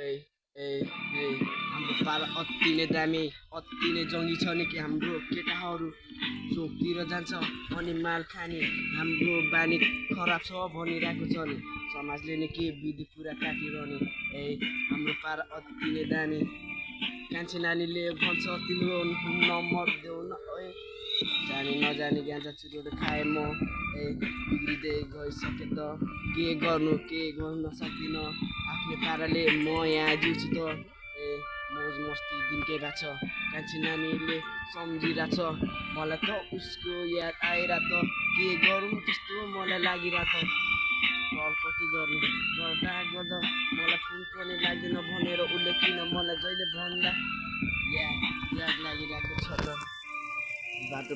ए ए ए हाम्रो पारा अति नै दामी अति नै जङ्गी छ नि कि हाम्रो केटाहरू चोकतिर जान्छ अनि माल खाने हाम्रो बानी खराब छ भनिरहेको छ नि समाजले नै के विधि पुरा काटिरहने ए हाम्रो पारा अति नै दामी कान्छे नानीले भन्छ तिम्रो नम्बर देऊ न ओए जानी नजानी गाँजा चुरोट खाएँ म ए बिग्रिँदै गइसके त के गर्न सक्दिनँ आफ्नै पाराले म यहाँ जिउँछु त ए मोज मस्ती दिनकै भएको छ कान्छे नानीले सम्झिरहेछ मलाई त उसको याद आइरहेको त के गरौँ त्यस्तो मलाई लागिरहेको कल कति गर्नु गर्दा मलाई फोन पनि लाग्दैन भनेर उसले किन मलाई जहिले भन्दा याद लागिरहेको छ त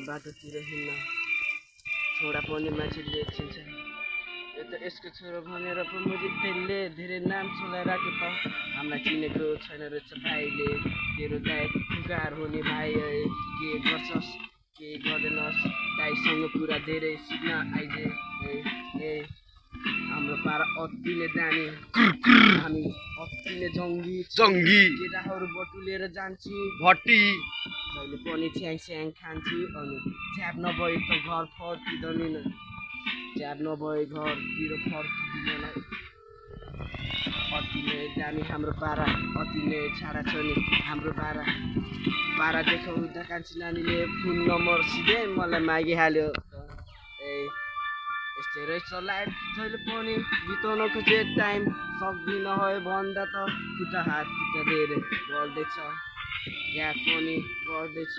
बाटोतिर हिँड्न छोरा पनि मान्छेले चिन्छ यो त यसको छोरो भनेर पनि त्यसले धेरै नाम चलाइरहेको त हामीलाई चिनेको छैन रहेछ भाइले तेरो दाइ फुकार हुने भाइ के गर्छस् के गर्दैनस् दाइसँग कुरा धेरै सिक्न आइजे ए हाम्रो पारा अति नै दामी हामी अति नै जङ्गी केटाहरू बटुलेर जान्छु भट्टी जहिले पनि छ्याङ खान्छु अनि च्याप नभए त घर फर्किँदैन च्याप नभए घरतिर फर्किँदैन अति नै दामी हाम्रो पारा अति नै छाडा छ नि हाम्रो पारा देखाउँदा कान्छी नानीले फोन नम्बर सिधै मलाई मागिहाल्यो ए यस्तै रहेछ लाइफ जहिले पनि बिताउन खोजे टाइम सक्दिनँ है भन्दा त खुट्टा धेरै बढ्दैछ याद पनि गर्दैछ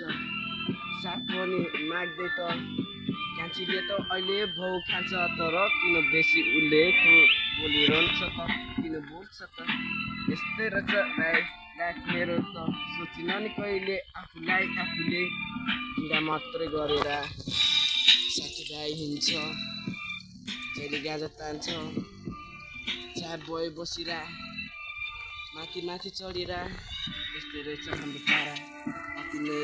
साथ पनि माग्दै त कान्छीले त अहिले भाउ खान्छ तर किन बेसी उसले बोलिरहन्छ त किन बोल्छ त यस्तै रहेछ लाइफ मेरो त सोचिन नि कहिले आफूले कुरा मात्रै गरेर साथीभाइ हिँड्छ जहिले गाजा तान्छ चार बय बसिर माथि चढेर यस्तै रहेछ हाम्रो पारा अति नै